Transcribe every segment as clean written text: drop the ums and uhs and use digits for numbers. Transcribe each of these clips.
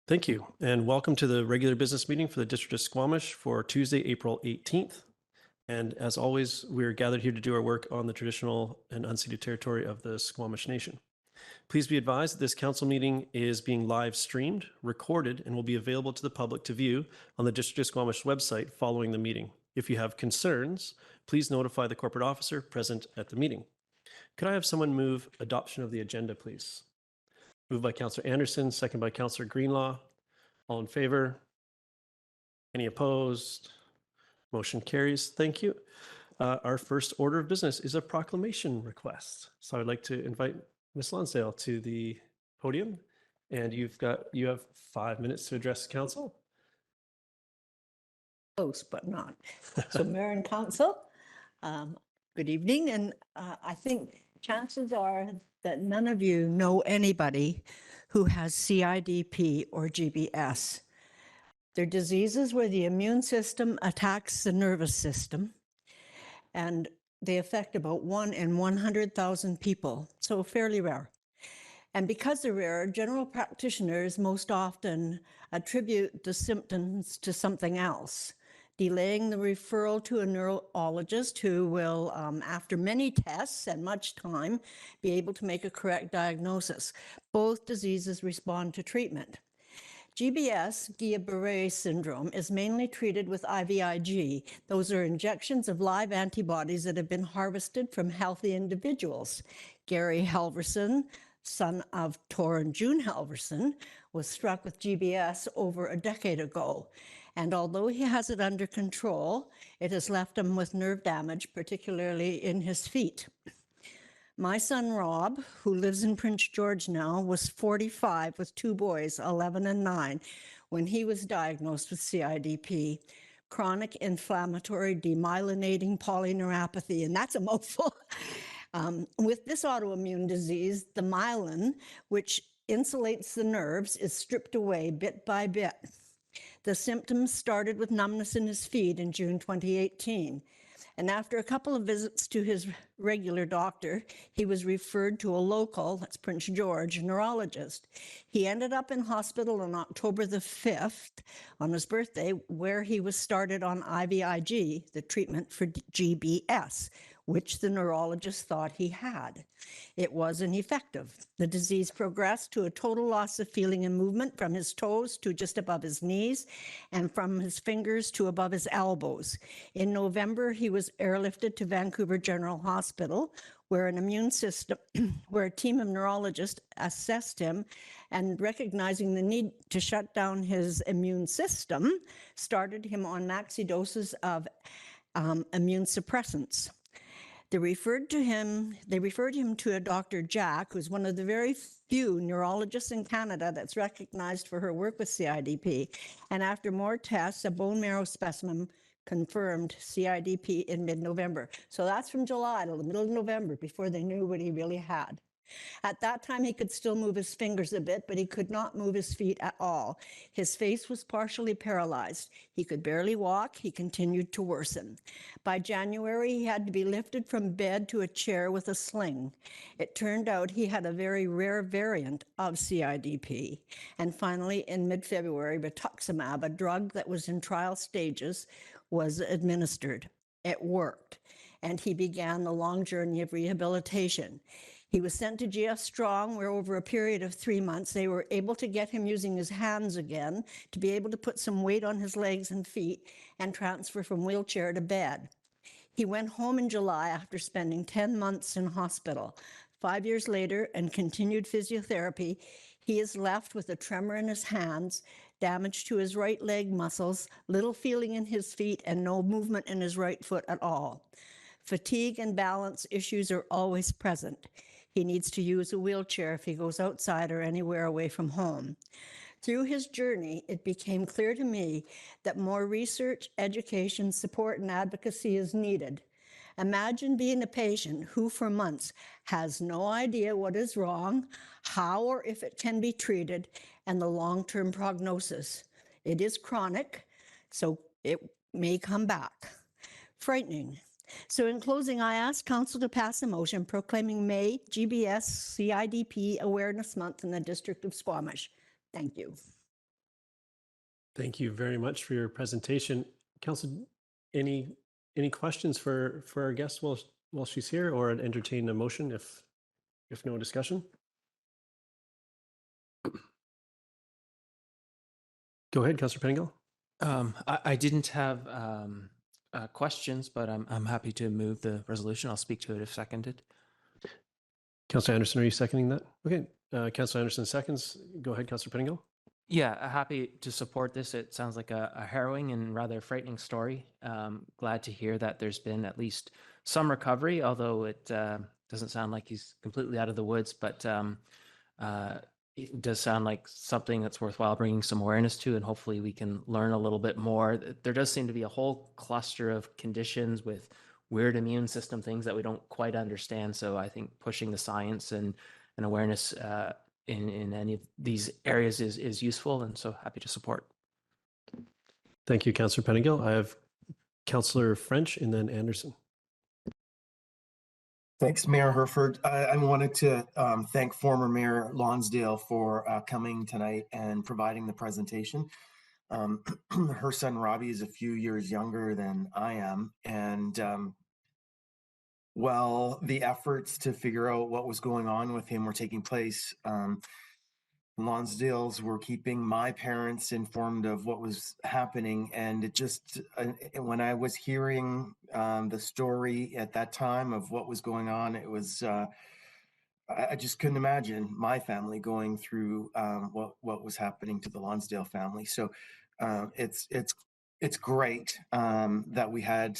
Thank you, and welcome to the regular business meeting for the District of Squamish for Tuesday, April 18th. And as always, we're gathered here to do our work on the traditional and unceded territory of the Squamish Nation. Please be advised that this council meeting is being live streamed, recorded, and will be available to the public to view on the District of Squamish website following the meeting. If you have concerns, please notify the corporate officer present at the meeting. Could I have someone move adoption of the agenda, please? Moved by Councillor Anderson, second by Councillor Greenlaw. All in favor? Any opposed? Motion carries. Thank you. Our first order of business is a proclamation request. So I'd like to invite Ms. Lonsdale to the podium, and you have 5 minutes to address council. Close, but not. So Mayor and Council, good evening. And I think chances are that none of you know anybody who has CIDP or GBS. They're diseases where the immune system attacks the nervous system, and they affect about 1 in 100,000 people, so fairly rare. And because they're rare, general practitioners most often attribute the symptoms to something else, delaying the referral to a neurologist who will, after many tests and much time, be able to make a correct diagnosis. Both diseases respond to treatment. GBS, Guillain-Barre syndrome, is mainly treated with IVIG. Those are injections of live antibodies that have been harvested from healthy individuals. Gary Halverson, son of Tor and June Halverson, was struck with GBS over a decade ago. And although he has it under control, it has left him with nerve damage, particularly in his feet. My son, Rob, who lives in Prince George now, was 45 with 2 boys, 11 and 9, when he was diagnosed with CIDP, chronic inflammatory demyelinating polyneuropathy, and that's a mouthful. With this autoimmune disease, the myelin, which insulates the nerves, is stripped away bit by bit. The symptoms started with numbness in his feet in June 2018. And after a couple of visits to his regular doctor, he was referred to a local, that's Prince George, neurologist. He ended up in hospital on October the 5th, on his birthday, where he was started on IVIG, the treatment for GBS, which the neurologist thought he had. It wasn't effective. The disease progressed to a total loss of feeling and movement from his toes to just above his knees and from his fingers to above his elbows. In November, he was airlifted to Vancouver General Hospital, where where a team of neurologists assessed him and, recognizing the need to shut down his immune system, started him on maxi doses of immune suppressants. They referred him to a Dr. Jack, who's one of the very few neurologists in Canada that's recognized for her work with CIDP. And after more tests, a bone marrow specimen confirmed CIDP in mid-November. So that's from July to the middle of November before they knew what he really had. At that time, he could still move his fingers a bit, but he could not move his feet at all. His face was partially paralyzed. He could barely walk. He continued to worsen. By January, he had to be lifted from bed to a chair with a sling. It turned out he had a very rare variant of CIDP. And finally, in mid-February, rituximab, a drug that was in trial stages, was administered. It worked, and he began the long journey of rehabilitation. He was sent to GF Strong, where over a period of 3 months, they were able to get him using his hands again, to be able to put some weight on his legs and feet and transfer from wheelchair to bed. He went home in July after spending 10 months in hospital. 5 years later, and continued physiotherapy, he is left with a tremor in his hands, damage to his right leg muscles, little feeling in his feet, and no movement in his right foot at all. Fatigue and balance issues are always present. He needs to use a wheelchair if he goes outside or anywhere away from home. Through his journey, it became clear to me that more research, education, support, and advocacy is needed. Imagine being a patient who for months has no idea what is wrong, how or if it can be treated, and the long-term prognosis. It is chronic, so it may come back. Frightening. So in closing, I ask Council to pass a motion proclaiming May GBS CIDP Awareness Month in the District of Squamish. Thank you. Thank you very much for your presentation. Council, any questions for our guest while she's here, or I'd entertain a motion if no discussion? Go ahead, Councillor Pettingill. I didn't have questions, but I'm happy to move the resolution. I'll speak to it if seconded. Councillor Anderson, are you seconding that? Okay, Councillor Anderson seconds. Go ahead, Councillor Pettingill. Yeah, happy to support this. It sounds like a harrowing and rather frightening story. Glad to hear that there's been at least some recovery, although it doesn't sound like he's completely out of the woods, but it does sound like something that's worthwhile bringing some awareness to, and hopefully we can learn a little bit more. There does seem to be a whole cluster of conditions with weird immune system things that we don't quite understand. So I think pushing the science and awareness in any of these areas is useful, and so happy to support. Thank you, Councillor Pettingill. I have Councillor French and then Anderson. Thanks, Mayor Herford. I wanted to thank former Mayor Lonsdale for coming tonight and providing the presentation. Her son Robbie is a few years younger than I am, and while the efforts to figure out what was going on with him were taking place, Lonsdales were keeping my parents informed of what was happening, and it just when I was hearing the story at that time of what was going on, it was I just couldn't imagine my family going through what was happening to the Lonsdale family. So it's great that we had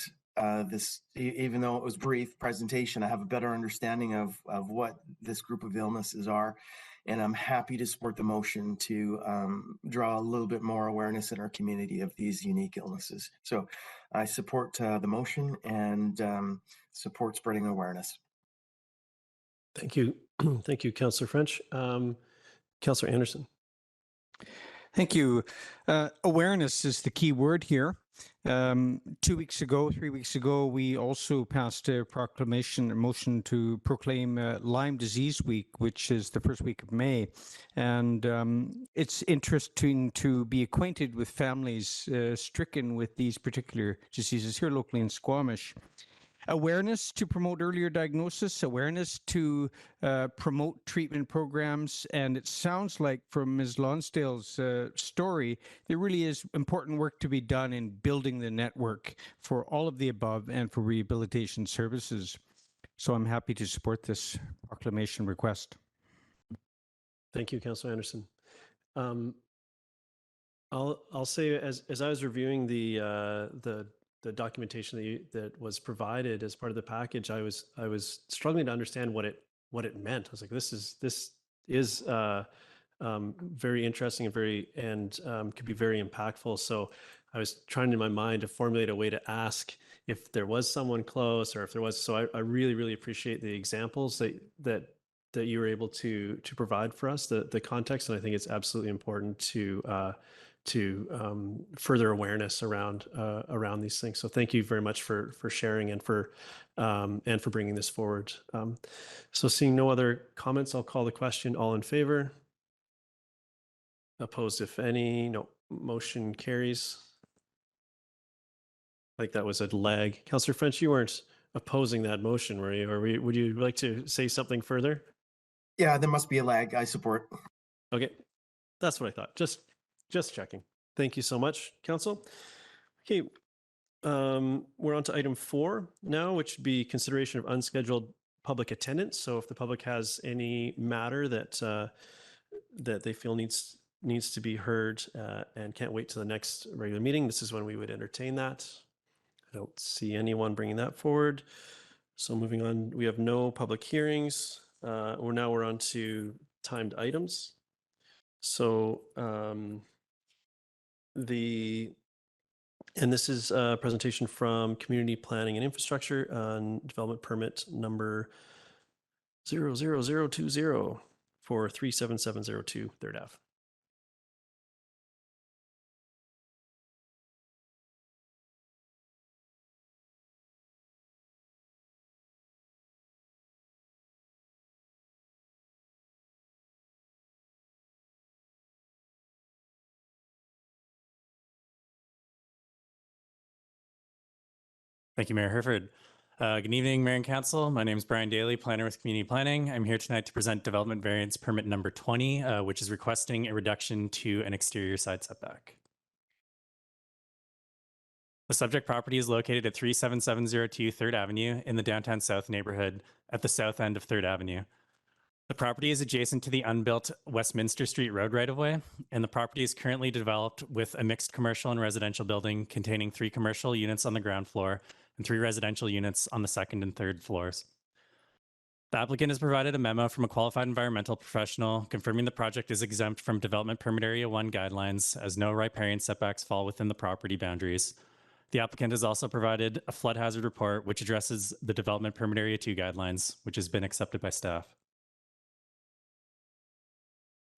this, even though it was brief presentation. I have a better understanding of what this group of illnesses are. And I'm happy to support the motion to draw a little bit more awareness in our community of these unique illnesses. So I support the motion and support spreading awareness. Thank you. Thank you, Councillor French. Councillor Anderson. Thank you. Awareness is the key word here. 3 weeks ago, we also passed a proclamation, a motion to proclaim Lyme Disease Week, which is the first week of May. And it's interesting to be acquainted with families stricken with these particular diseases here locally in Squamish. Awareness to promote earlier diagnosis, awareness to promote treatment programs, and it sounds like from Ms. Lonsdale's story, there really is important work to be done in building the network for all of the above and for rehabilitation services. So I'm happy to support this proclamation request. Thank you, Councillor Anderson. I'll say as I was reviewing the documentation that was provided as part of the package, I was struggling to understand what it meant. I was like, this is very interesting and could be very impactful. So I was trying in my mind to formulate a way to ask if there was someone close, or if there was. So I really appreciate the examples that you were able to provide for us, the context, and I think it's absolutely important to further awareness around these things. So thank you very much for sharing and for bringing this forward. So seeing no other comments, I'll call the question. All in favor? Opposed, if any? No. Motion carries. Like that was a lag. Councillor French, you weren't opposing that motion, were you? Or would you like to say something further? Yeah, there must be a lag. I support. Okay, that's what I thought. Just checking. Thank you so much, Council. Okay, we're on to item 4 now, which would be consideration of unscheduled public attendance. So if the public has any matter that they feel needs to be heard and can't wait to the next regular meeting, this is when we would entertain that. I don't see anyone bringing that forward. So moving on, we have no public hearings. We're on to timed items. So this is a presentation from Community Planning and Infrastructure on development permit number 00020 for 37702 3rd Ave. Thank you, Mayor Herford. Good evening, Mayor and Council. My name is Brian Daly, planner with Community Planning. I'm here tonight to present Development Variance Permit number 20, which is requesting a reduction to an exterior side setback. The subject property is located at 37702 3rd Avenue in the downtown South neighborhood at the south end of 3rd Avenue. The property is adjacent to the unbuilt Westminster Street Road right-of-way, and the property is currently developed with a mixed commercial and residential building containing 3 commercial units on the ground floor and 3 residential units on the second and third floors. The applicant has provided a memo from a qualified environmental professional confirming the project is exempt from Development Permit Area 1 guidelines as no riparian setbacks fall within the property boundaries. The applicant has also provided a flood hazard report which addresses the Development Permit Area 2 guidelines, which has been accepted by staff.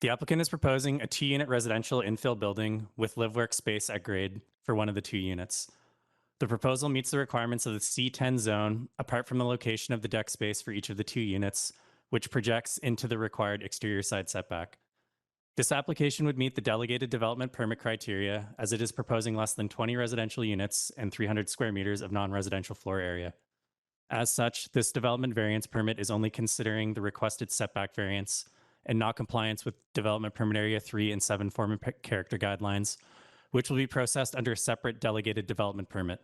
The applicant is proposing a 2-unit residential infill building with live-work space at grade for one of the 2 units. The proposal meets the requirements of the C10 zone, apart from the location of the deck space for each of the 2 units, which projects into the required exterior side setback. This application would meet the delegated development permit criteria as it is proposing less than 20 residential units and 300 square meters of non-residential floor area. As such, this development variance permit is only considering the requested setback variance and not compliance with Development Permit Area 3 and 7 form and character guidelines, which will be processed under a separate delegated development permit.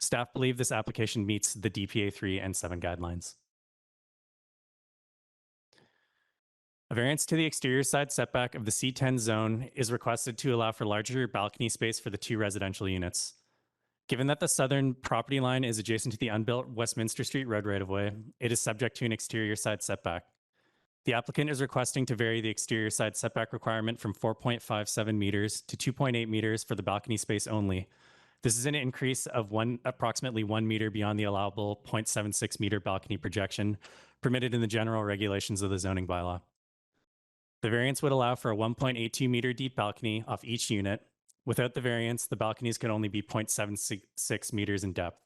Staff believe this application meets the DPA 3 and 7 guidelines. A variance to the exterior side setback of the C10 zone is requested to allow for larger balcony space for the 2 residential units. Given that the southern property line is adjacent to the unbuilt Westminster Street Road right-of-way, it is subject to an exterior side setback. The applicant is requesting to vary the exterior side setback requirement from 4.57 meters to 2.8 meters for the balcony space only. This is an increase of approximately 1 meter beyond the allowable 0.76 meter balcony projection permitted in the general regulations of the zoning bylaw. The variance would allow for a 1.82 meter deep balcony off each unit. Without the variance, the balconies could only be 0.76 meters in depth.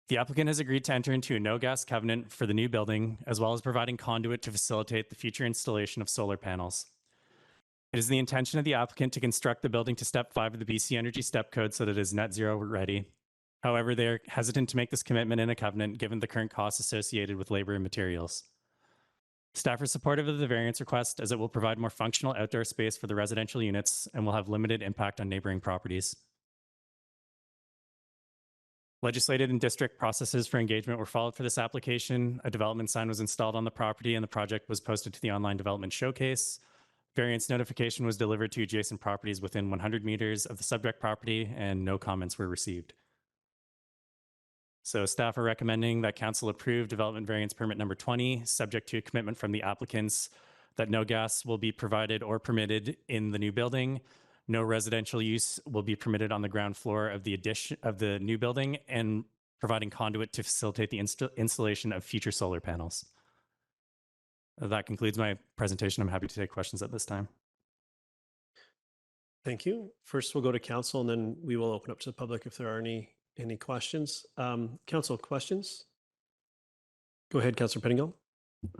The applicant has agreed to enter into a no-gas covenant for the new building, as well as providing conduit to facilitate the future installation of solar panels. It is the intention of the applicant to construct the building to Step 5 of the BC Energy Step Code so that it is net zero ready. However, they are hesitant to make this commitment in a covenant given the current costs associated with labor and materials. Staff are supportive of the variance request as it will provide more functional outdoor space for the residential units and will have limited impact on neighboring properties. Legislated and district processes for engagement were followed for this application. A development sign was installed on the property and the project was posted to the online development showcase. Variance notification was delivered to adjacent properties within 100 meters of the subject property and no comments were received. So staff are recommending that council approve development variance permit number 20, subject to a commitment from the applicants that no gas will be provided or permitted in the new building. No residential use will be permitted on the ground floor of the addition of the new building, and providing conduit to facilitate the installation of future solar panels. That concludes my presentation. I'm happy to take questions at this time. Thank you. First, we'll go to council, and then we will open up to the public if there are any questions. Council, questions? Go ahead, Councillor Pettingill.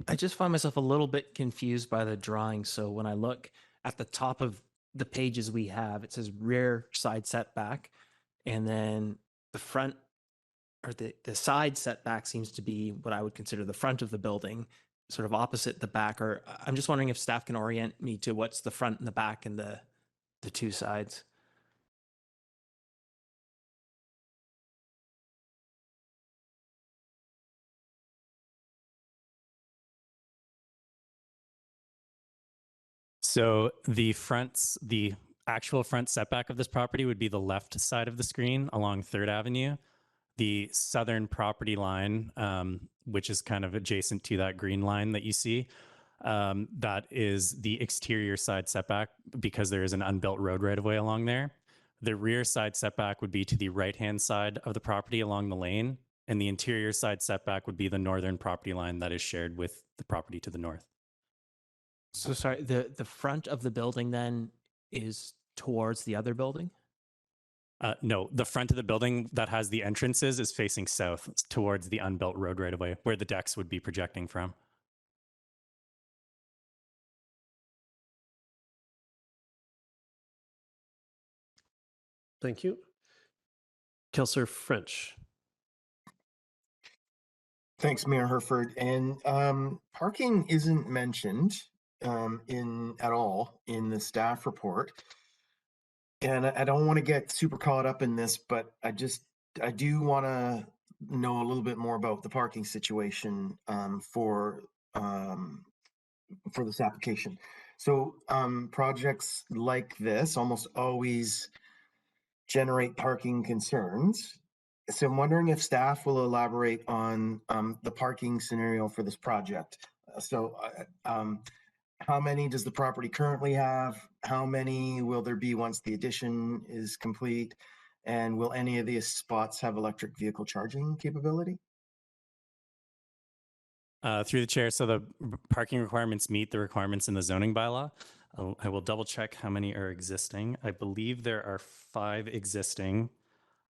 I just find myself a little bit confused by the drawing. So when I look at the top of the pages we have, it says rear side setback, and then the front or the side setback seems to be what I would consider the front of the building, sort of opposite the back. Or I'm just wondering if staff can orient me to what's the front and the back and the 2 sides. So the actual front setback of this property would be the left side of the screen along 3rd Avenue. The southern property line, which is kind of adjacent to that green line that you see, that is the exterior side setback because there is an unbuilt road right of way along there. The rear side setback would be to the right-hand side of the property along the lane, and the interior side setback would be the northern property line that is shared with the property to the north. So sorry, the front of the building then is towards the other building? No, the front of the building that has the entrances is facing south towards the unbuilt road right away, where the decks would be projecting from. Thank you. Councillor French. Thanks, Mayor Herford. And parking isn't mentioned at all in the staff report. And I don't want to get super caught up in this, but I do want to know a little bit more about the parking situation for this application. So projects like this almost always generate parking concerns. So I'm wondering if staff will elaborate on the parking scenario for this project. How many does the property currently have? How many will there be once the addition is complete? And will any of these spots have electric vehicle charging capability? Through the chair, so the parking requirements meet the requirements in the zoning bylaw. I will double check how many are existing. I believe there are 5 existing.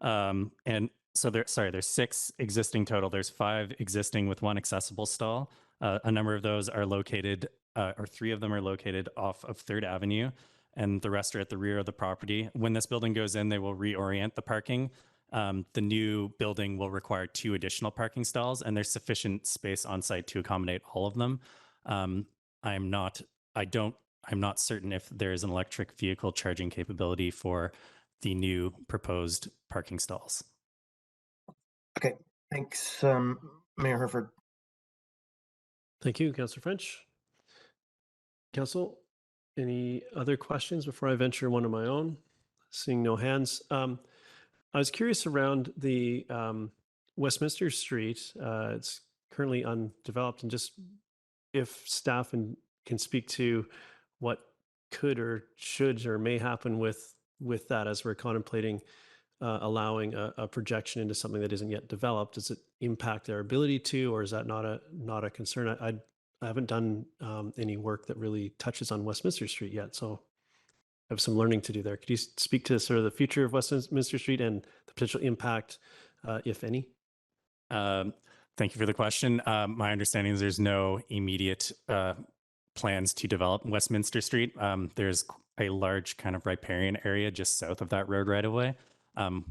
And so there's 6 existing total. There's 5 existing with 1 accessible stall. A number of those are located, or 3 of them are located off of 3rd Avenue, and the rest are at the rear of the property. When this building goes in, they will reorient the parking. The new building will require 2 additional parking stalls, and there's sufficient space on site to accommodate all of them. I'm not certain if there is an electric vehicle charging capability for the new proposed parking stalls. Okay, thanks, Mayor Herford. Thank you, Councillor French. Council, any other questions before I venture one of my own? Seeing no hands. I was curious around the Westminster Street. It's currently undeveloped, and just if staff can speak to what could or should or may happen with that as we're contemplating allowing a projection into something that isn't yet developed. Does it impact their ability to, or is that not a concern? I haven't done any work that really touches on Westminster Street yet, so I have some learning to do there. Could you speak to sort of the future of Westminster Street and the potential impact, if any? Thank you for the question. My understanding is there's no immediate plans to develop Westminster Street. There's a large kind of riparian area just south of that road right away,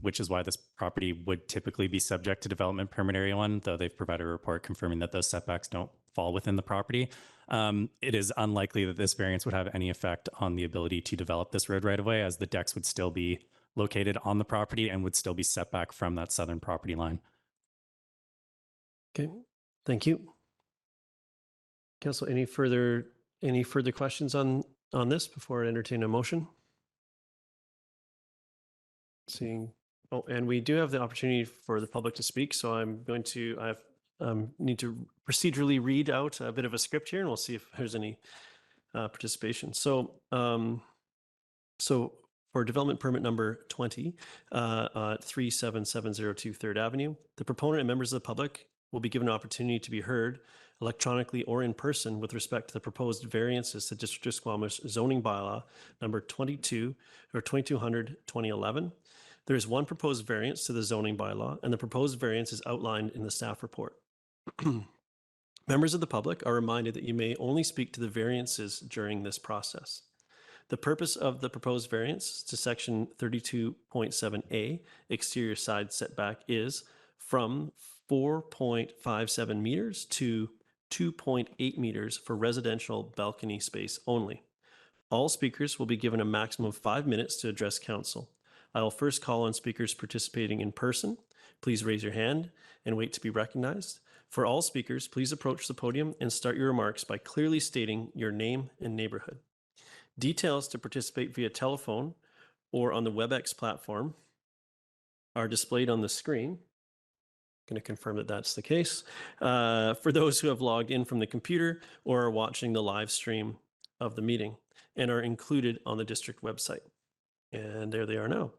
which is why this property would typically be subject to development permit area 1, though they've provided a report confirming that those setbacks don't fall within the property. It is unlikely that this variance would have any effect on the ability to develop this road right away, as the decks would still be located on the property and would still be set back from that southern property line. Okay, thank you. Council, any further questions on this before I entertain a motion? Seeing, oh, and we do have the opportunity for the public to speak, so I'm going to, need to procedurally read out a bit of a script here, and we'll see if there's any participation. So, for development permit number 20, 37702 3rd Avenue, the proponent and members of the public will be given an opportunity to be heard electronically or in person with respect to the proposed variances to District of Squamish zoning bylaw number 2200/2011. There is one proposed variance to the zoning bylaw, and the proposed variance is outlined in the staff report. Members of the public are reminded that you may only speak to the variances during this process. The purpose of the proposed variance to section 32.7A, exterior side setback, is from 4.57 meters to 2.8 meters for residential balcony space only. All speakers will be given a maximum of 5 minutes to address council. I will first call on speakers participating in person. Please raise your hand and wait to be recognized. For all speakers, please approach the podium and start your remarks by clearly stating your name and neighborhood. Details to participate via telephone or on the WebEx platform are displayed on the screen. I'm going to confirm that that's the case. For those who have logged in from the computer or are watching the live stream of the meeting and are included on the district website. And there they are now.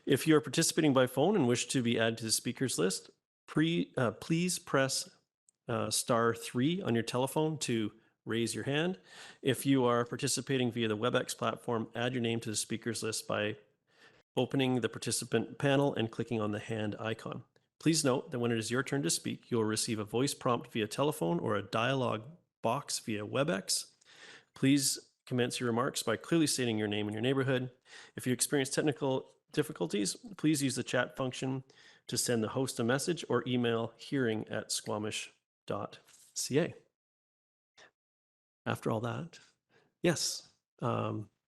If you are participating by phone and wish to be added to the speakers list, please press *3 on your telephone to raise your hand. If you are participating via the WebEx platform, add your name to the speakers list by opening the participant panel and clicking on the hand icon. Please note that when it is your turn to speak, you will receive a voice prompt via telephone or a dialogue box via WebEx. Please commence your remarks by clearly stating your name and your neighborhood. If you experience technical difficulties, please use the chat function to send the host a message or email hearing@squamish.ca. After all that, yes,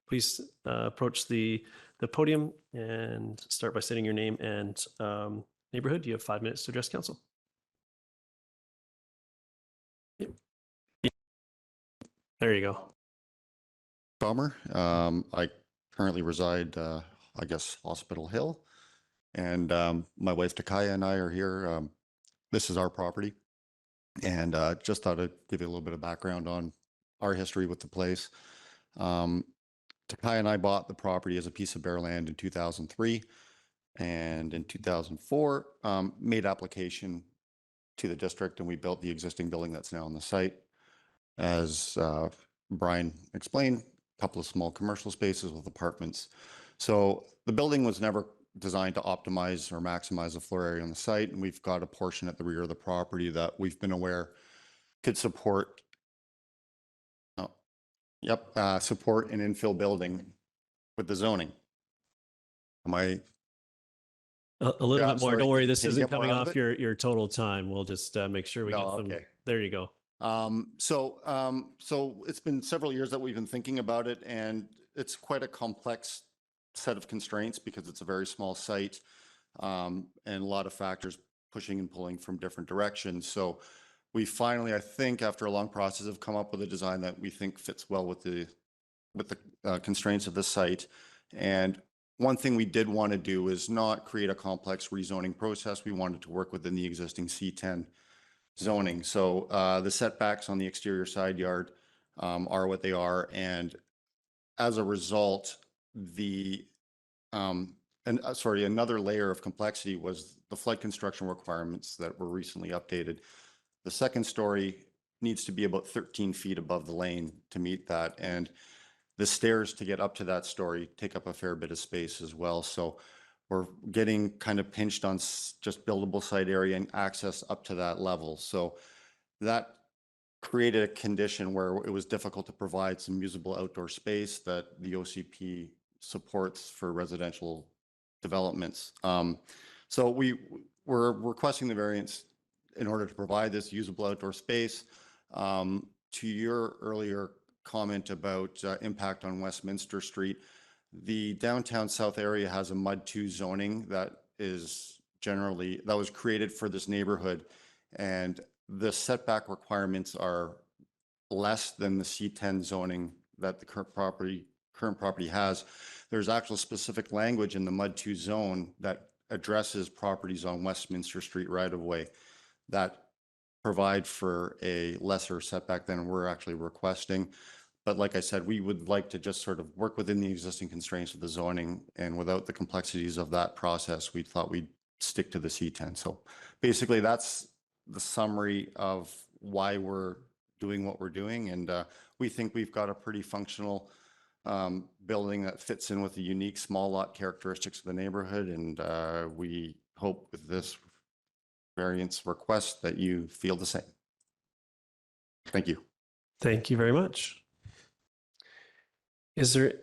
please approach the podium and start by stating your name and neighborhood. You have 5 minutes to address council. Yep. There you go. Bomber. I currently reside, I guess, Hospital Hill, and my wife Takaya and I are here. This is our property, and just thought I'd give you a little bit of background on our history with the place. Takaya and I bought the property as a piece of bare land in 2003, and in 2004 made application to the district, and we built the existing building that's now on the site. As Brian explained, a couple of small commercial spaces with apartments. So the building was never designed to optimize or maximize the floor area on the site, and we've got a portion at the rear of the property that we've been aware could support support an infill building with the zoning. Am I? A little Yeah, bit more. sorry. Don't worry, this Can you isn't get more coming out of off it? your total time. We'll just make sure we No, get them. okay. There you go. So it's been several years that we've been thinking about it, and it's quite a complex set of constraints because it's a very small site, and a lot of factors pushing and pulling from different directions. So we finally, I think, after a long process, have come up with a design that we think fits well with the constraints of the site. And one thing we did want to do is not create a complex rezoning process. We wanted to work within the existing C10 zoning. So the setbacks on the exterior side yard are what they are. And as a result, another layer of complexity was the flood construction requirements that were recently updated. The second story needs to be about 13 feet above the lane to meet that. And the stairs to get up to that story take up a fair bit of space as well. So we're getting kind of pinched on just buildable site area and access up to that level. So that created a condition where it was difficult to provide some usable outdoor space that the OCP supports for residential developments. So we're requesting the variance in order to provide this usable outdoor space. To your earlier comment about impact on Westminster Street, the downtown south area has a MUD 2 zoning that was created for this neighborhood, and the setback requirements are less than the C10 zoning that the current property has. There's actual specific language in the MUD 2 zone that addresses properties on Westminster Street right of way that provide for a lesser setback than we're actually requesting. But like I said, we would like to just sort of work within the existing constraints of the zoning, and without the complexities of that process, we thought we'd stick to the C10. So basically that's the summary of why we're doing what we're doing. And we think we've got a pretty functional building that fits in with the unique small lot characteristics of the neighborhood. And we hope with this variance request that you feel the same. Thank you. Thank you very much. Is there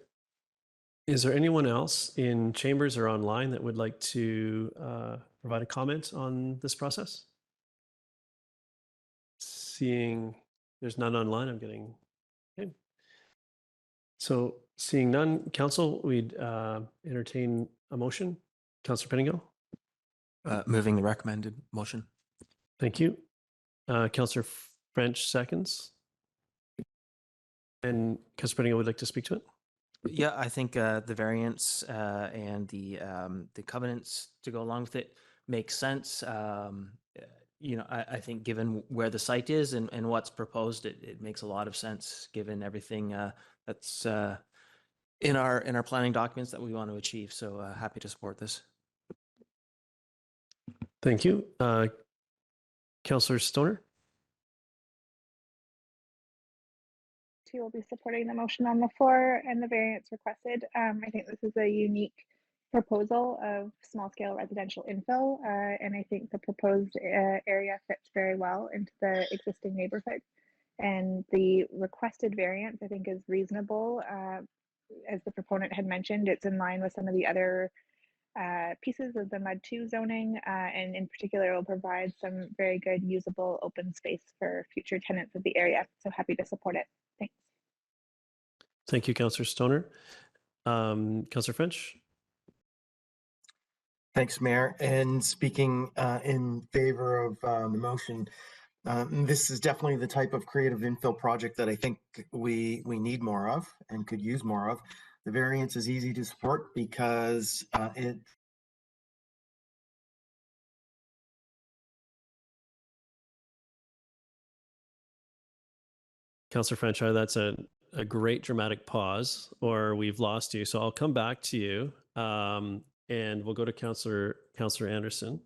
anyone else in chambers or online that would like to provide a comment on this process? Seeing there's none online, I'm getting okay. So seeing none, council, we'd entertain a motion. Councillor Penigo. Moving the recommended motion. Thank you. Councillor French seconds. And Councillor Penigo would like to speak to it. Yeah, I think the variance and the covenants to go along with it make sense. I think given where the site is and what's proposed, it makes a lot of sense given everything that's in our planning documents that we want to achieve. So happy to support this. Thank you. Councillor Stoner. Will be supporting the motion on the floor and the variance requested. I think this is a unique proposal of small scale residential infill, and I think the proposed area fits very well into the existing neighborhood. And the requested variance, I think, is reasonable. As the proponent had mentioned, it's in line with some of the other pieces of the MUD 2 zoning, and in particular will provide some very good usable open space for future tenants of the area. So happy to support it. Thanks. Thank you, Councillor Stoner. Councillor French? Thanks, Mayor. And speaking in favor of the motion, this is definitely the type of creative infill project that I think we need more of and could use more of. The variance is easy to support because it Councillor French, that's a great dramatic pause, or we've lost you. So I'll come back to you, and we'll go to Councillor Anderson.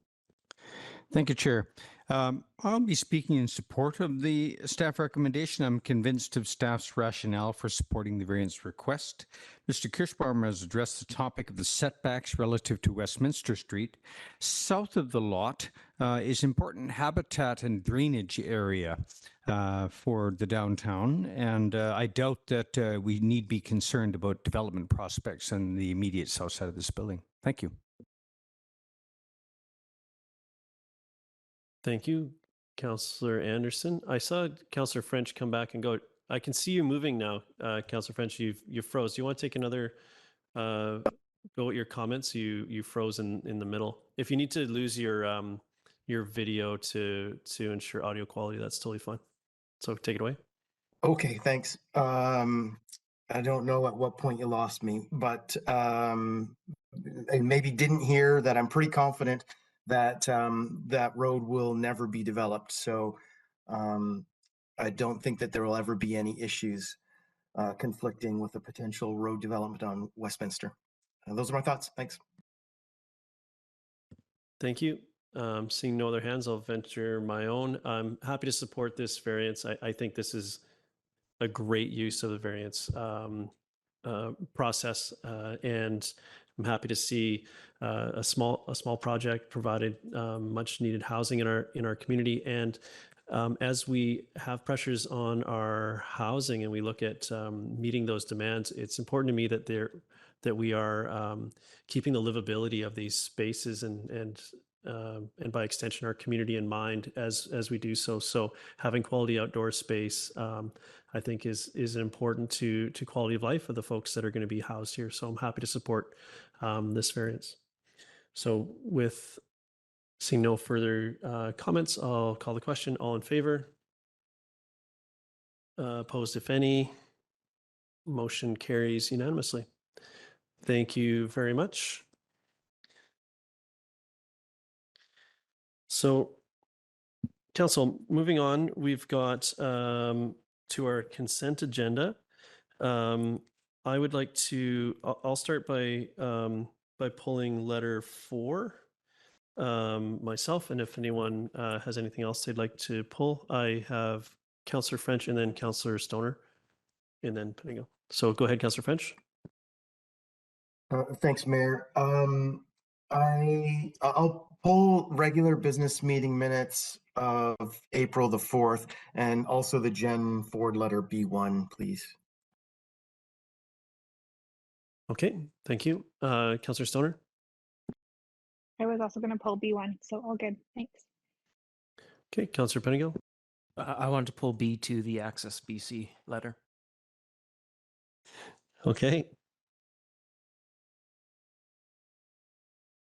Thank you, Chair. I'll be speaking in support of the staff recommendation. I'm convinced of staff's rationale for supporting the variance request. Mr. Kirschbaum has addressed the topic of the setbacks relative to Westminster Street. South of the lot is important habitat and drainage area for the downtown, and I doubt that we need be concerned about development prospects on the immediate south side of this building. Thank you. Thank you, Councillor Anderson. I saw Councillor French come back and go. I can see you moving now, Councillor French. You froze. Do you want to take another go at your comments? You froze in the middle. If you need to lose your video to ensure audio quality, that's totally fine. So take it away. Okay, thanks. I don't know at what point you lost me, but I maybe didn't hear that I'm pretty confident that that road will never be developed. So I don't think that there will ever be any issues conflicting with a potential road development on Westminster. Those are my thoughts. Thanks. Thank you. Seeing no other hands, I'll venture my own. I'm happy to support this variance. I think this is a great use of the variance process, and I'm happy to see a small project provided much needed housing in our community. And as we have pressures on our housing and we look at meeting those demands, it's important to me that we are keeping the livability of these spaces and by extension our community in mind as we do so. So having quality outdoor space, I think is important to quality of life of the folks that are going to be housed here. So I'm happy to support this variance. So with seeing no further comments, I'll call the question. All in favor? Opposed, if any? Motion carries unanimously. Thank you very much. So, Council, moving on, we've got to our consent agenda. I would like to. I'll start by pulling letter 4 myself, and if anyone has anything else they'd like to pull, I have Councillor French and then Councillor Stoner, and then Penigo. So go ahead, Councillor French. Thanks, Mayor. I'll pull regular business meeting minutes of April the 4th and also the Gen Ford letter B1, please. Okay, thank you. Councillor Stoner? I was also going to pull B1, so all good. Thanks. Okay, Councillor Penigo? I wanted to pull B2, the Access BC letter. Okay.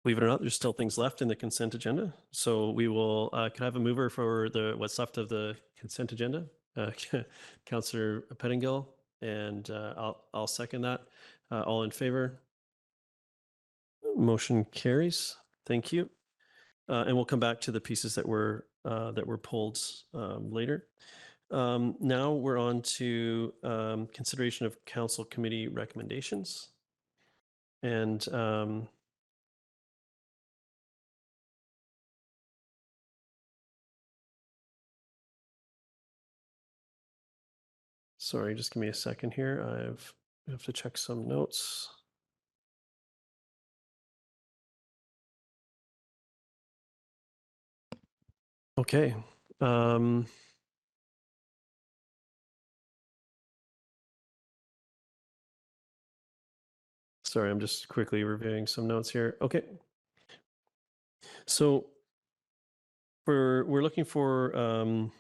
Believe it or not, there's still things left in the consent agenda. So we will, can I have a mover for what's left of the consent agenda? Councillor Pettingill, and I'll second that. All in favor? Motion carries. Thank you. And we'll come back to the pieces that were pulled later. Now we're on to consideration of council committee recommendations. And sorry, just give me a second here. I have to check some notes. Okay. Sorry, I'm just quickly reviewing some notes here. Okay. So we're looking for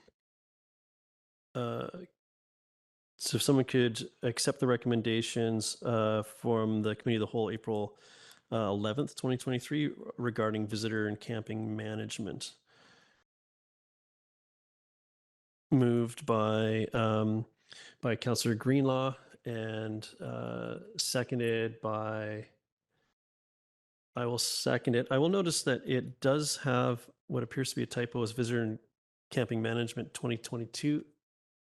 so if someone could accept the recommendations from the Committee of the Whole April 11th, 2023 regarding visitor and camping management. Moved by Councillor Greenlaw and seconded by, I will second it. I will notice that it does have what appears to be a typo as visitor and camping management 2022.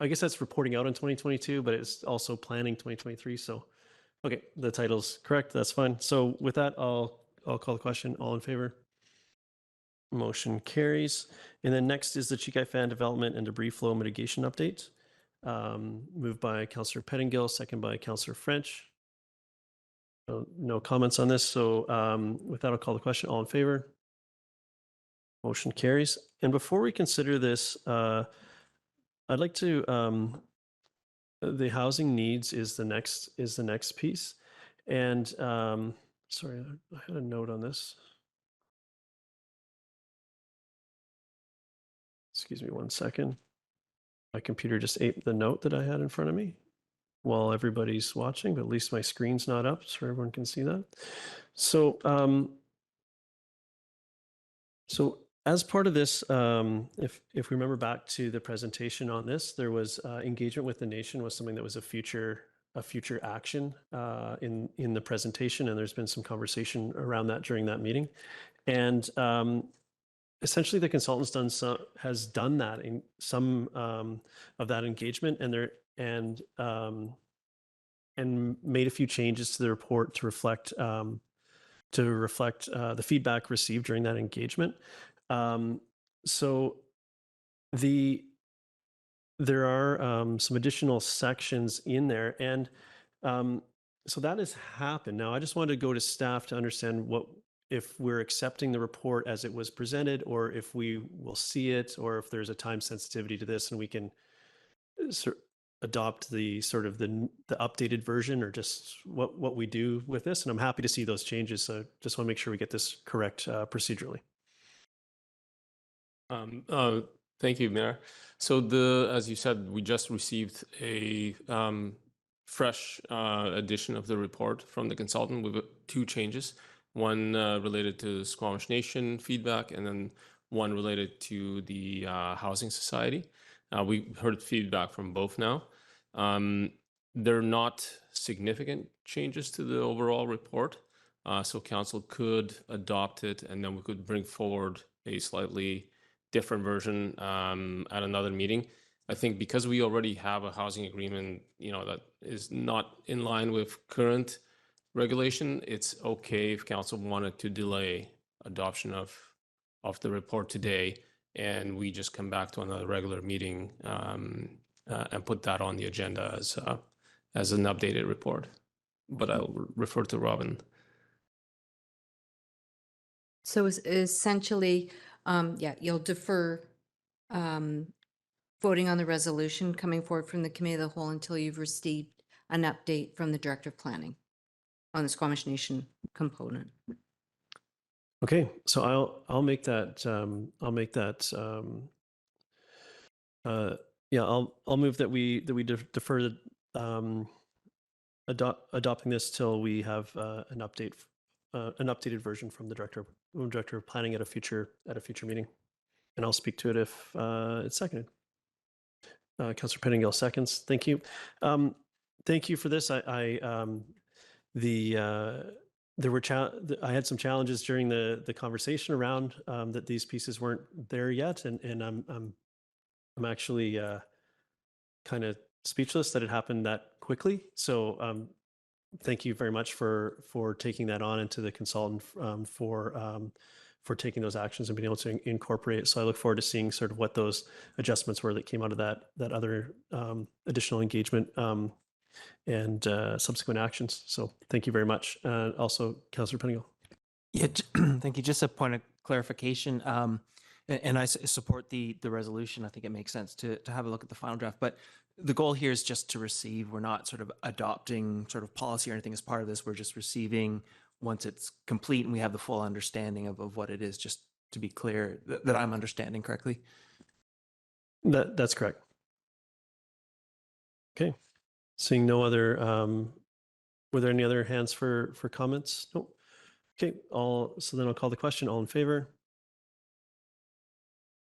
I guess that's reporting out in 2022, but it's also planning 2023. So, okay, the title's correct. That's fine. So with that, I'll call the question. All in favor? Motion carries. And then next is the Chikai Fan Development and Debris Flow Mitigation Update. Moved by Councillor Pettingill, second by Councillor French. No comments on this. So with that, I'll call the question. All in favor? Motion carries. And before we consider this, I'd like to, the housing needs is the next piece. And sorry, I had a note on this. Excuse me 1 second. My computer just ate the note that I had in front of me while everybody's watching, but at least my screen's not up so everyone can see that. So, so as part of this, if we remember back to the presentation on this, there was engagement with the nation was something that was a future action in the presentation, and there's been some conversation around that during that meeting, and essentially the consultants has done that in some of that engagement, and made a few changes to the report to reflect the feedback received during that engagement. So there are some additional sections in there, and so that has happened. Now, I just wanted to go to staff to understand if we're accepting the report as it was presented, or if we will see it, or if there's a time sensitivity to this and we can adopt the updated version, or just what we do with this. And I'm happy to see those changes. So just want to make sure we get this correct procedurally. Thank you, Mayor. So as you said, we just received a fresh edition of the report from the consultant with 2 changes. One related to Squamish Nation feedback, and then one related to the Housing Society. We heard feedback from both now. They're not significant changes to the overall report, so council could adopt it, and then we could bring forward a slightly different version at another meeting. I think because we already have a housing agreement, that is not in line with current regulation, it's okay if council wanted to delay adoption of the report today, and we just come back to another regular meeting and put that on the agenda as an updated report. But I'll refer to Robin. So essentially, you'll defer voting on the resolution coming forward from the Committee of the Whole until you've received an update from the Director of Planning on the Squamish Nation component. Okay, so I'll make that. I'll move that we defer adopting this till we have an updated version from the Director of Planning at a future meeting, and I'll speak to it if it's seconded. Councillor Pettingill seconds. Thank you. Thank you for this. I had some challenges during the conversation around that these pieces weren't there yet, and I'm actually kind of speechless that it happened that quickly. So thank you very much for taking that on, and to the consultant for taking those actions and being able to incorporate it. So I look forward to seeing sort of what those adjustments were that came out of that other additional engagement and subsequent actions. So thank you very much. Also, Councillor Pettingill. Yeah, thank you. Just a point of clarification. And I support the resolution. I think it makes sense to have a look at the final draft. But The goal here is just to receive. We're not sort of adopting sort of policy or anything as part of this. We're just receiving once it's complete and we have the full understanding of what it is, just to be clear that I'm understanding correctly. That's correct. Okay. Seeing no other, were there any other hands for comments? No. Okay. So then I'll call the question. All in favor?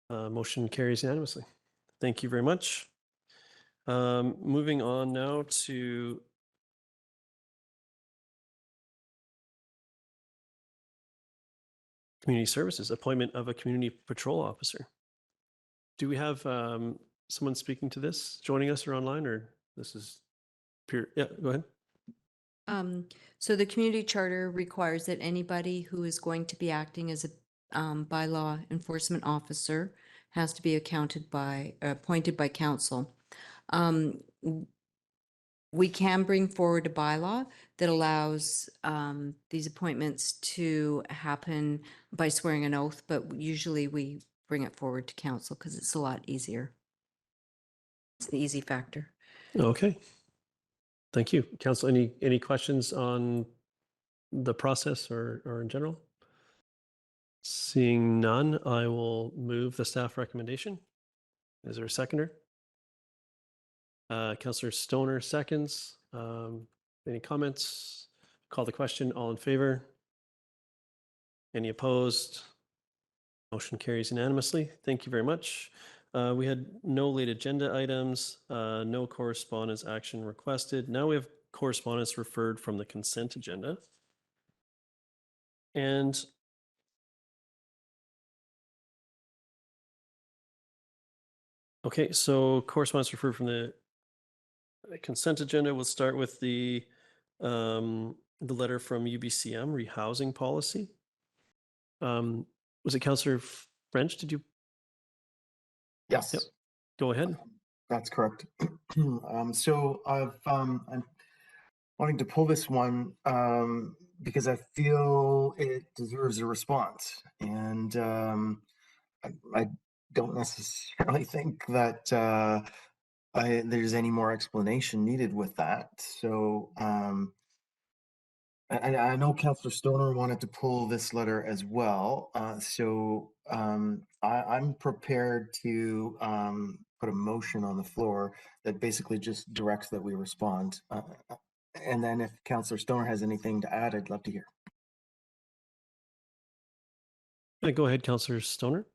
Motion carries unanimously. Thank you very much. Moving on now to community services, appointment of a community patrol officer. Do we have someone speaking to this, joining us or online, or this is pure? Yeah, go ahead. So the community charter requires that anybody who is going to be acting as a bylaw enforcement officer has to be appointed by council. We can bring forward a bylaw that allows these appointments to happen by swearing an oath, but usually we bring it forward to council because it's a lot easier. It's the easy factor. Okay. Thank you. Council, any questions on the process or in general? Seeing none, I will move the staff recommendation. Is there a seconder? Councillor Stoner seconds. Any comments? Call the question. All in favor? Any opposed? Motion carries unanimously. Thank you very much. We had no late agenda items, no correspondence action requested. Now we have correspondence referred from the consent agenda. And okay, so correspondence referred from the consent agenda. We'll start with the letter from UBCM, rehousing policy. Was it Councillor French? Did you? Yes. Yep. Go ahead. That's correct. So I'm wanting to pull this one because I feel it deserves a response, and I don't necessarily think that there's any more explanation needed with that. So I know Councillor Stoner wanted to pull this letter as well. I'm prepared to put a motion on the floor that basically just directs that we respond. And then if Councillor Stoner has anything to add, I'd love to hear. Go ahead, Councillor Stoner.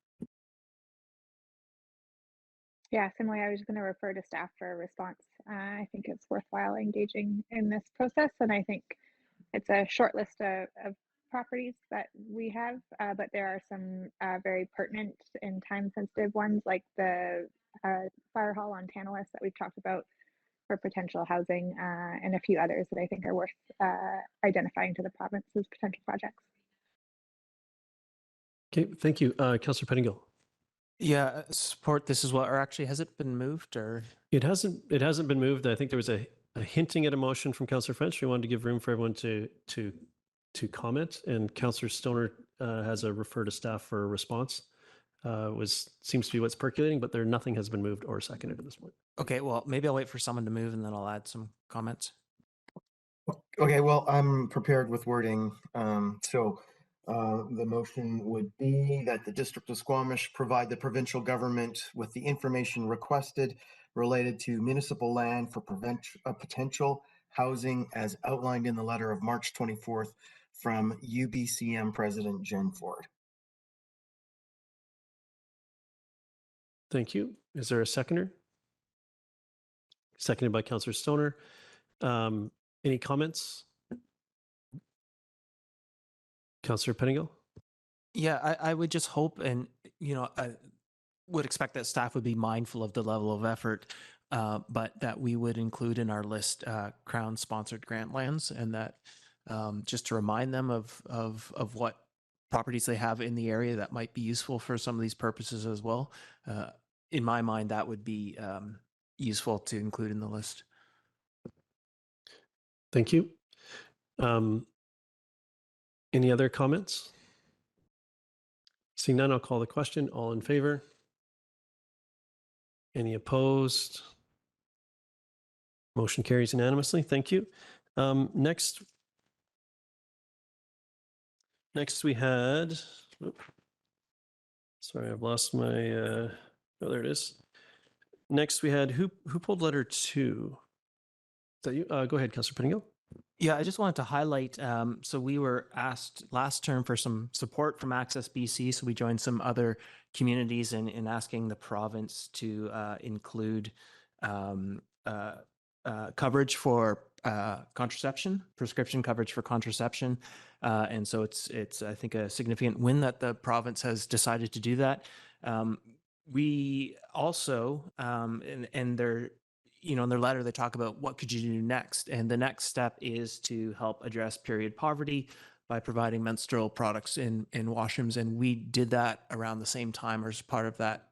Yeah, similarly, I was just going to refer to staff for a response. I think it's worthwhile engaging in this process, and I think it's a short list of properties that we have, but there are some very pertinent and time-sensitive ones, like the fire hall on Tantalus that we've talked about for potential housing, and a few others that I think are worth identifying to the province as potential projects. Okay, thank you. Councillor Pettingill. Yeah, support this as well. Or actually, has it been moved or? It hasn't been moved. I think there was a hinting at a motion from Councillor French. We wanted to give room for everyone to comment, and Councillor Stoner has a refer to staff for a response. Seems to be what's percolating, but nothing has been moved or seconded at this point. Okay, well, maybe I'll wait for someone to move and then I'll add some comments. Okay, well, I'm prepared with wording. The motion would be that the District of Squamish provide the provincial government with the information requested related to municipal land for potential housing as outlined in the letter of March 24th from UBCM President Jen Ford. Thank you. Is there a seconder? Seconded by Councillor Stoner. Any comments? Councillor Pettingill? Yeah, I would just hope, and I would expect that staff would be mindful of the level of effort, but that we would include in our list Crown-sponsored grant lands, and that just to remind them of what properties they have in the area that might be useful for some of these purposes as well. In my mind, that would be useful to include in the list. Thank you. Any other comments? Seeing none, I'll call the question. All in favor? Any opposed? Motion carries unanimously. Thank you. Next we had, sorry, I've lost my, oh, there it is. Next we had, who pulled letter 2? Is that you? Go ahead, Councillor Pettingill. Yeah, I just wanted to highlight, so we were asked last term for some support from Access BC, so we joined some other communities in asking the province to include coverage for contraception, prescription coverage for contraception. And so it's I think a significant win that the province has decided to do that. We also, and they're, you know, in their letter, they talk about what could you do next? And the next step is to help address period poverty by providing menstrual products in washrooms. And we did that around the same time as part of that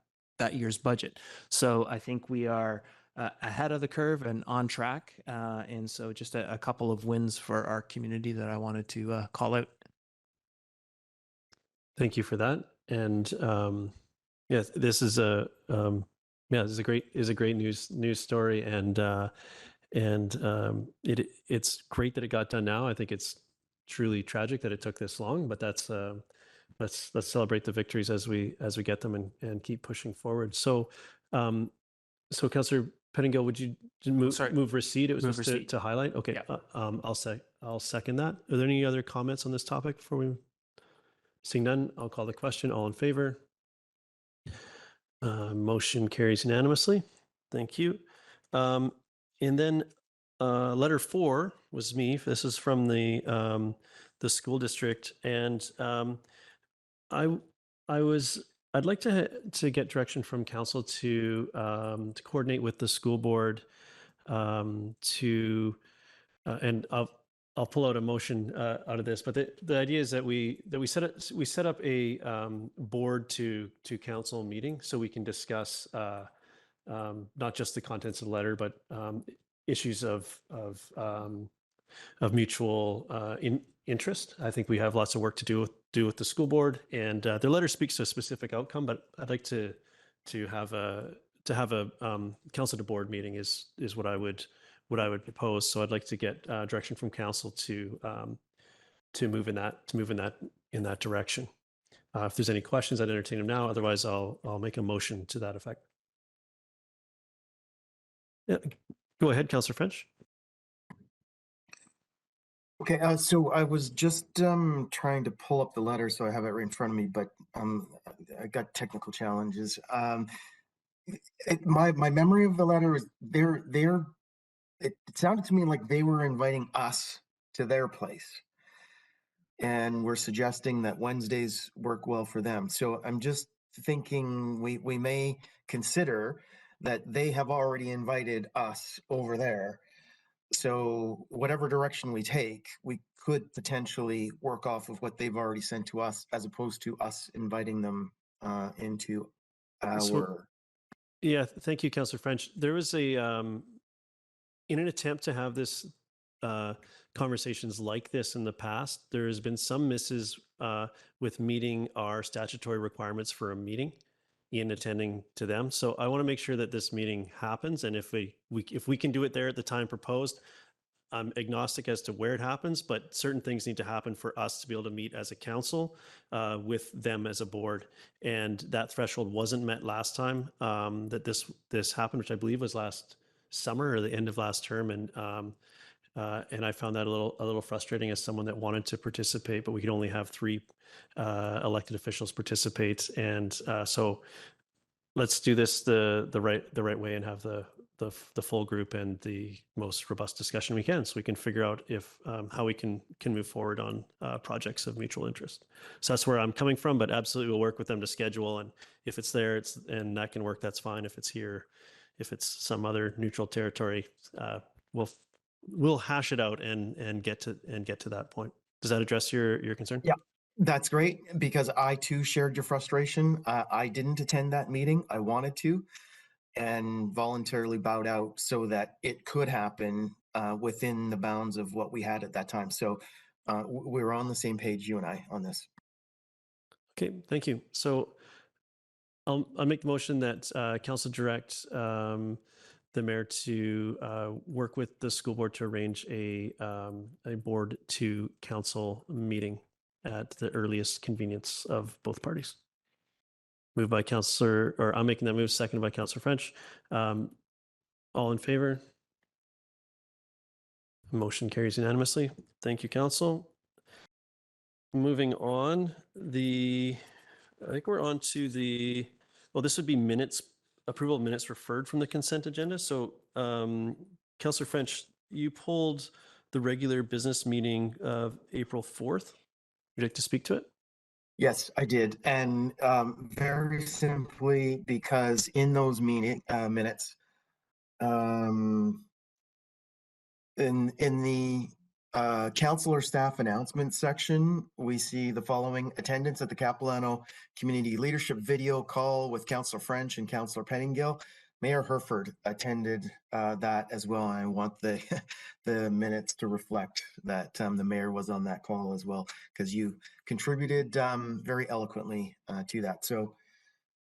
year's budget. So I think we are ahead of the curve and on track. And so just a couple of wins for our community that I wanted to call out. Thank you for that. And yes, this is a this is a great news story, and it's great that it got done now. I think it's truly tragic that it took this long, but that's let's celebrate the victories as we get them and keep pushing forward. So so Councillor Pettingill, would you move receipt? It was Move just receipt. to highlight. Okay, Yeah. I'll second that. Are there any other comments on this topic before we? Seeing none, I'll call the question. All in favor? Motion carries unanimously. Thank you. And then letter 4 was me. This is from the school district, and I'd like to get direction from council to coordinate with the school board to and I'll pull out a motion out of this, but the idea is that we set up a board to council meeting so we can discuss not just the contents of the letter, but issues of mutual interest. I think we have lots of work to do with the school board, and the letter speaks to a specific outcome, but I'd like to have a council to board meeting is what I would propose. So I'd like to get direction from council to move in that direction. If there's any questions, I'd entertain them now. Otherwise, I'll make a motion to that effect. Yeah, go ahead, Councillor French. Okay, so I was just trying to pull up the letter so I have it right in front of me, but I got technical challenges. My memory of the letter is it sounded to me like they were inviting us to their place, and we're suggesting that Wednesdays work well for them. So I'm just thinking we may consider that they have already invited us over there. So whatever direction we take, we could potentially work off of what they've already sent to us, as opposed to us inviting them into our. Yeah, thank you, Councillor French. There was a in an attempt to have this conversations like this in the past, there has been some misses with meeting our statutory requirements for a meeting in attending to them. So I want to make sure that this meeting happens, and if we can do it there at the time proposed, I'm agnostic as to where it happens, but certain things need to happen for us to be able to meet as a council with them as a board. And that threshold wasn't met last time that this happened, which I believe was last summer or the end of last term. And I found that a little frustrating as someone that wanted to participate, but we could only have 3 elected officials participate. And so let's do this the right way and have the full group and the most robust discussion we can, so we can figure out if how we can move forward on projects of mutual interest. So that's where I'm coming from, but absolutely we'll work with them to schedule, and if it's there, and that can work, that's fine. If it's here, if it's some other neutral territory, we'll hash it out and get to that point. Does that address your concern? Yeah, that's great, because I too shared your frustration. I didn't attend that meeting. I wanted to, and voluntarily bowed out so that it could happen within the bounds of what we had at that time. So we're on the same page, you and I, on this. Okay, thank you. So I'll make the motion that council direct the mayor to work with the school board to arrange a board to council meeting at the earliest convenience of both parties. Moved by Councillor, or I'm making that move, seconded by Councillor French. All in favor? Motion carries unanimously. Thank you, Council. Moving on, I think we're on to well, this would be minutes, approval of minutes referred from the consent agenda. So, Councillor French, you pulled the regular business meeting of April 4th. Would you like to speak to it? Yes, I did. And very simply because in those minutes, in the council or staff announcement section, we see the following: attendance at the Capilano Community Leadership video call with Councillor French and Councillor Pettingill. Mayor Herford attended that as well. And I want the the minutes to reflect that the mayor was on that call as well, because you contributed very eloquently to that. So,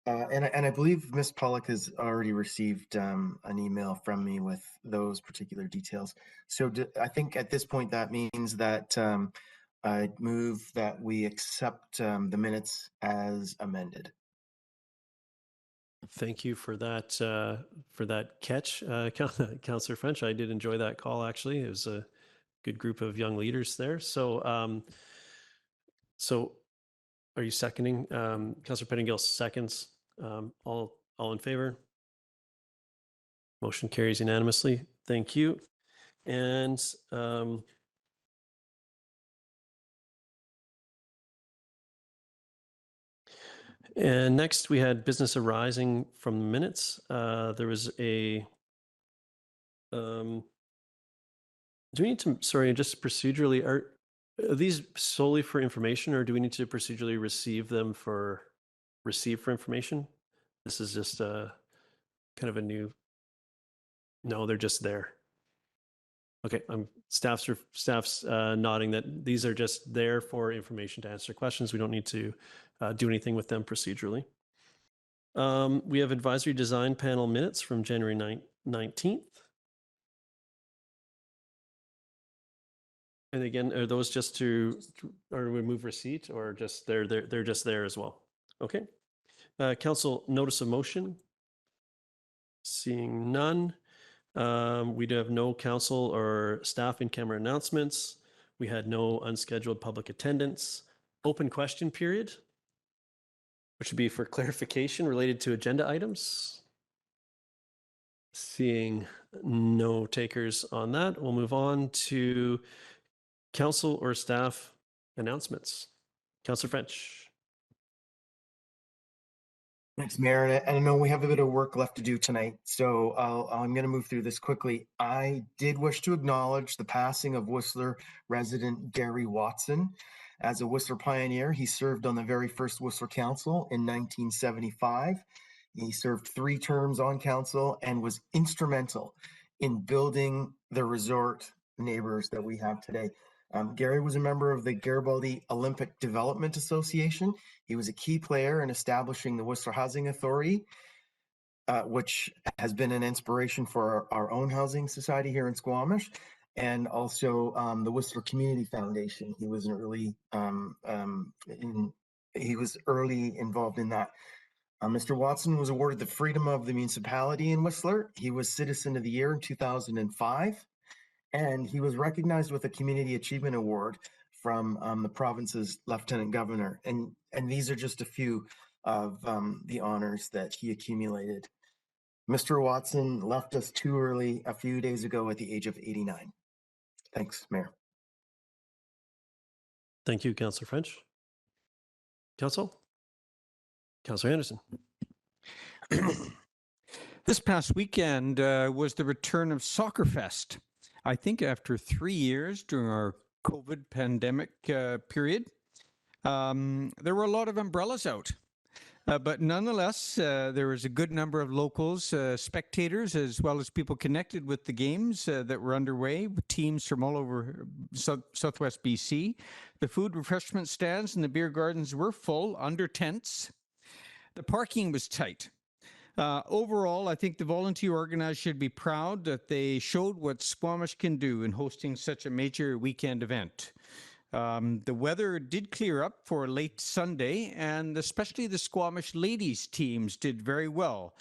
and I believe Ms. Pollock has already received an email from me with those particular details. So I think at this point that means that I move that we accept the minutes as amended. Thank you for that catch, Councillor French. I did enjoy that call, actually. It was a good group of young leaders there. So, so are you seconding? Councillor Pettingill seconds. All in favor? Motion carries unanimously. Thank you. And next, we had business arising from the minutes. There was a, do we need to, sorry, just procedurally, are these solely for information, or do we need to procedurally receive for information? This is just a kind of a new, no, they're just there. Okay, staff's nodding that these are just there for information to answer questions. We don't need to do anything with them procedurally. We have advisory design panel minutes from January 19th. And again, are those just to, or remove receipt, or just they're just there as well? Okay. Council notice of motion. Seeing none. We do have no council or staff in-camera announcements. We had no unscheduled public attendance. Open question period, which would be for clarification related to agenda items. Seeing no takers on that, we'll move on to council or staff announcements. Councillor French. Thanks, Mayor. And I know we have a bit of work left to do tonight, so I'm going to move through this quickly. I did wish to acknowledge the passing of Whistler resident Gary Watson. As a Whistler pioneer, he served on the very first Whistler Council in 1975. He served 3 terms on council and was instrumental in building the resort neighbors that we have today. Gary was a member of the Garibaldi Olympic Development Association. He was a key player in establishing the Whistler Housing Authority, which has been an inspiration for our own housing society here in Squamish, and also the Whistler Community Foundation. He was early involved in that. Mr. Watson was awarded the Freedom of the Municipality in Whistler. He was Citizen of the Year in 2005. And he was recognized with a Community Achievement Award from the province's Lieutenant Governor. And these are just a few of the honors that he accumulated. Mr. Watson left us too early a few days ago at the age of 89. Thanks, Mayor. Thank you, Councillor French. Councillor Anderson. This past weekend was the return of Soccer Fest. I think after 3 years during our COVID pandemic period, there were a lot of umbrellas out. But nonetheless, there was a good number of locals, spectators, as well as people connected with the games that were underway, with teams from all over Southwest BC. The food refreshment stands and the beer gardens were full, under tents. The parking was tight. Overall, I think the volunteer organizers should be proud that they showed what Squamish can do in hosting such a major weekend event. The weather did clear up for late Sunday, and especially the Squamish ladies teams did very well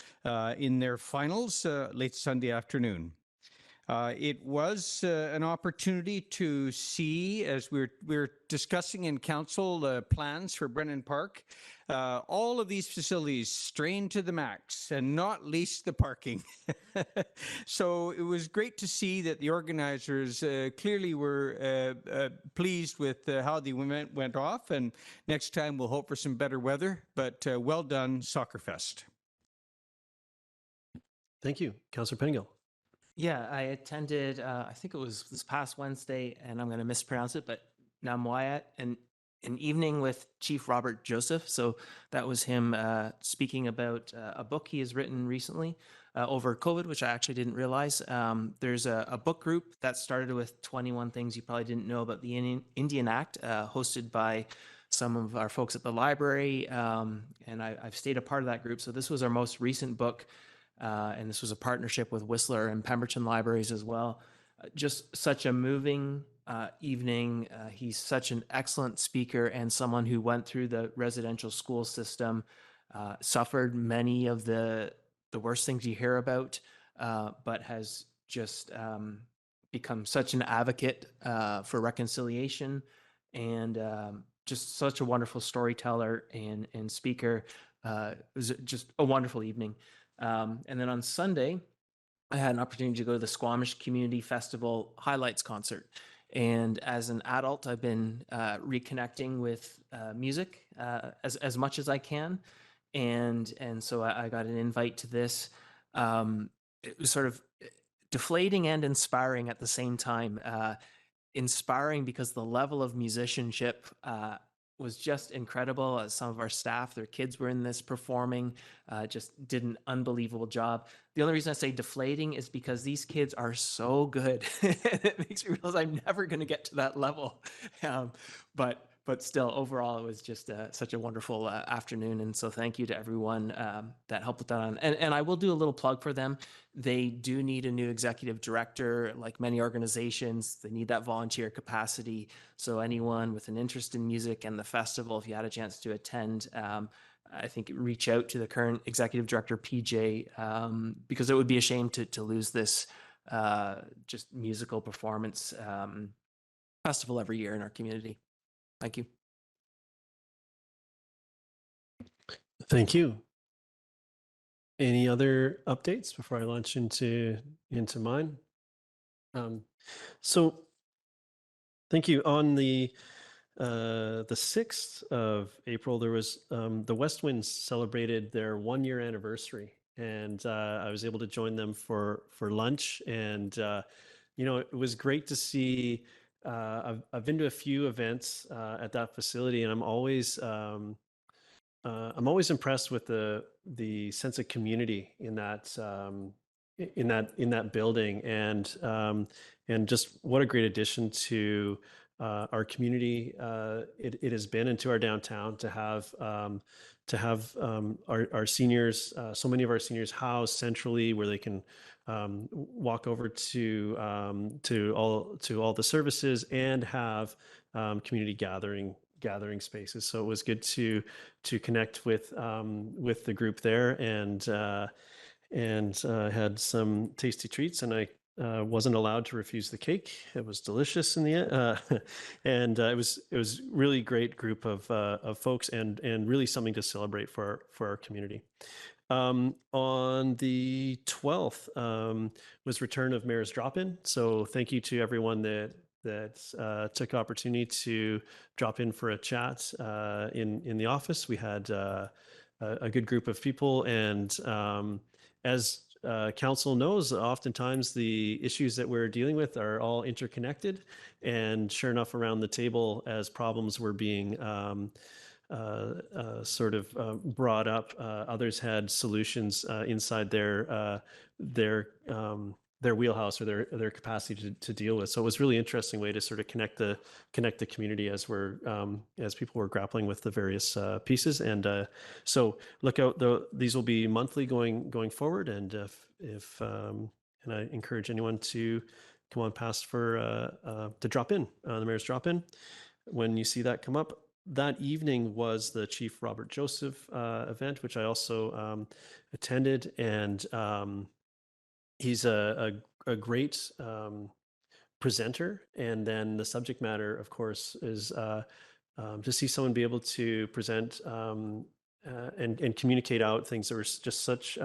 in their finals late Sunday afternoon. It was an opportunity to see, as we're discussing in council plans for Brennan Park, all of these facilities strained to the max, and not least the parking. So it was great to see that the organizers clearly were pleased with how the event went off, and next time we'll hope for some better weather, but well done, Soccer Fest. Thank you. Councillor Penigal. Yeah, I attended, I think it was this past Wednesday, and I'm going to mispronounce it, but Namwayat, and an evening with Chief Robert Joseph. So that was him speaking about a book he has written recently over COVID, which I actually didn't realize. There's a book group that started with 21 things you probably didn't know about the Indian Act, hosted by some of our folks at the library, and I've stayed a part of that group. So this was our most recent book. And this was a partnership with Whistler and Pemberton Libraries as well. Just such a moving evening. He's such an excellent speaker and someone who went through the residential school system, suffered many of the worst things you hear about, but has just become such an advocate for reconciliation, and just such a wonderful storyteller and speaker. It was just a wonderful evening. And then on Sunday, I had an opportunity to go to the Squamish Community Festival highlights concert. And as an adult, I've been reconnecting with music as much as I can. And so I got an invite to this. It was sort of deflating and inspiring at the same time. Inspiring because the level of musicianship was just incredible. Some of our staff, their kids were in this performing, just did an unbelievable job. The only reason I say deflating is because these kids are so good. It makes me realize I'm never going to get to that level. But still, overall, it was just such a wonderful afternoon. And so thank you to everyone that helped with that on. And I will do a little plug for them. They do need a new executive director. Like many organizations, they need that volunteer capacity. So anyone with an interest in music and the festival, if you had a chance to attend, I think reach out to the current executive director, PJ, because it would be a shame to lose this just musical performance festival every year in our community. Thank you. Thank you. Any other updates before I launch into mine? So thank you. On the 6th of April, there was the West Winds celebrated their 1-year anniversary, and I was able to join them for lunch, and it was great to see. I've been to a few events at that facility, and I'm always impressed with the sense of community in that building, and just what a great addition to our community it has been, into our downtown, to have our seniors, so many of our seniors housed centrally, where they can walk over to all the services and have community gathering spaces. So it was good to connect with the group there, and had some tasty treats, and I wasn't allowed to refuse the cake. It was delicious in the end, and it was really great group of folks, and really something to celebrate for our community. On the 12th was return of Mayor's Drop-In. So thank you to everyone that took opportunity to drop in for a chat in the office. We had a good group of people, and as council knows, oftentimes the issues that we're dealing with are all interconnected, and sure enough, around the table, as problems were being sort of brought up, others had solutions inside their their wheelhouse or their capacity to deal with. So it was a really interesting way to sort of connect the community as as people were grappling with the various pieces. And so look out, these will be monthly going forward. And if and I encourage anyone to come on past for to drop in, the mayor's drop in when you see that come up. That evening was the Chief Robert Joseph event, which I also attended, and he's a great presenter. And then the subject matter, of course, is to see someone be able to present and communicate out things that were just such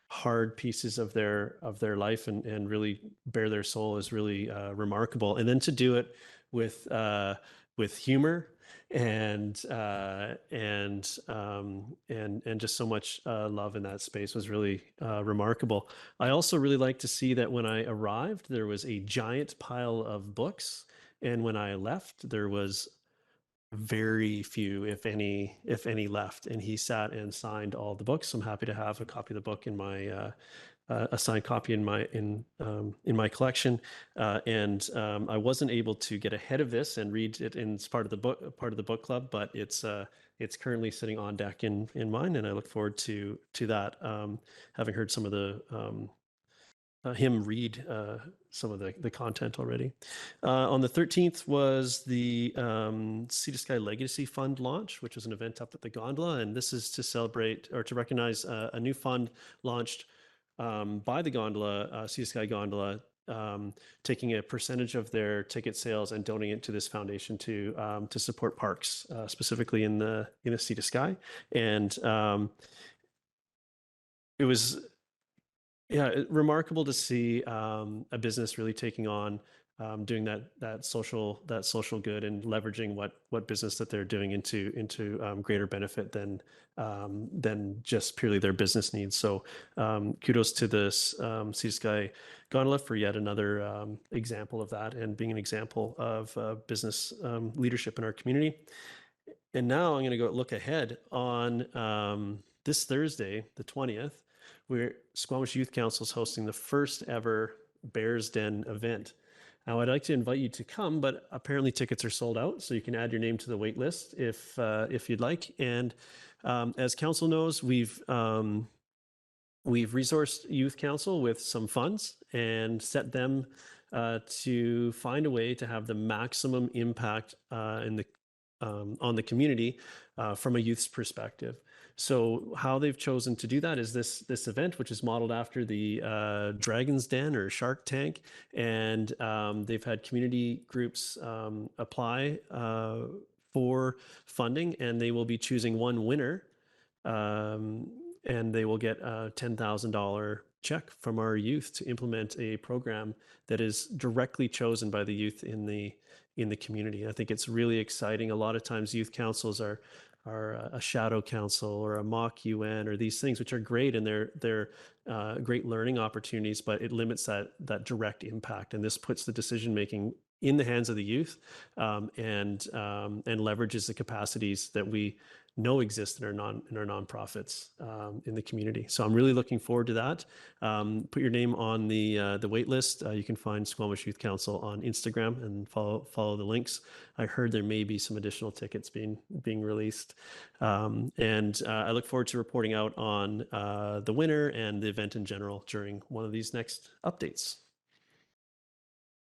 hard pieces of their life and really bare their soul is really remarkable. And then to do it with humor and just so much love in that space was really remarkable. I also really like to see that when I arrived, there was a giant pile of books, and when I left, there was very few, if any left. And he sat and signed all the books. I'm happy to have a copy of the book in my a signed copy in my collection. And I wasn't able to get ahead of this and read it in part of the book club, but it's currently sitting on deck in mine, and I look forward to that. Having heard some of the him read some of the content already. On the 13th was the Sea to Sky Legacy Fund launch, which was an event up at the Gondola. And this is to celebrate or to recognize a new fund launched by the Gondola, Sea to Sky Gondola, taking a percentage of their ticket sales and donating it to this foundation to support parks, specifically in the Sea to Sky. And it was remarkable to see a business really taking on doing that social good and leveraging what business that they're doing into greater benefit than just purely their business needs. So kudos to this Sea to Sky Gondola for yet another example of that, and being an example of business leadership in our community. And now I'm going to go look ahead on this Thursday, the 20th. Where Squamish Youth Council is hosting the first ever Bears Den event. Now, I'd like to invite you to come, but apparently tickets are sold out, so you can add your name to the wait list if you'd like. And as council knows, we've resourced Youth Council with some funds and set them to find a way to have the maximum impact on the community from a youth's perspective. So how they've chosen to do that is this event, which is modeled after the Dragon's Den or Shark Tank, and they've had community groups apply for funding, and they will be choosing one winner, and they will get a $10,000 check from our youth to implement a program that is directly chosen by the youth in the community. I think it's really exciting. A lot of times youth councils are a shadow council or a mock UN or these things, which are great, and they're great learning opportunities, but it limits that direct impact. And this puts the decision making in the hands of the youth, and leverages the capacities that we know exist in our nonprofits in the community. So I'm really looking forward to that. Put your name on the wait list. You can find Squamish Youth Council on Instagram and follow the links. I heard there may be some additional tickets being released, and I look forward to reporting out on the winner and the event in general during one of these next updates.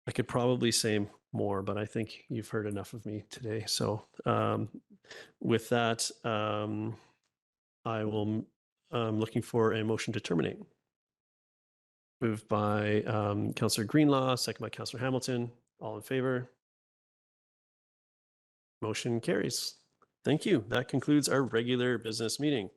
I could probably say more, but I think you've heard enough of me today. So with that, I'm looking for a motion to terminate. Moved by Councillor Greenlaw, second by Councillor Hamilton. All in favor? Motion carries. Thank you. That concludes our regular business meeting.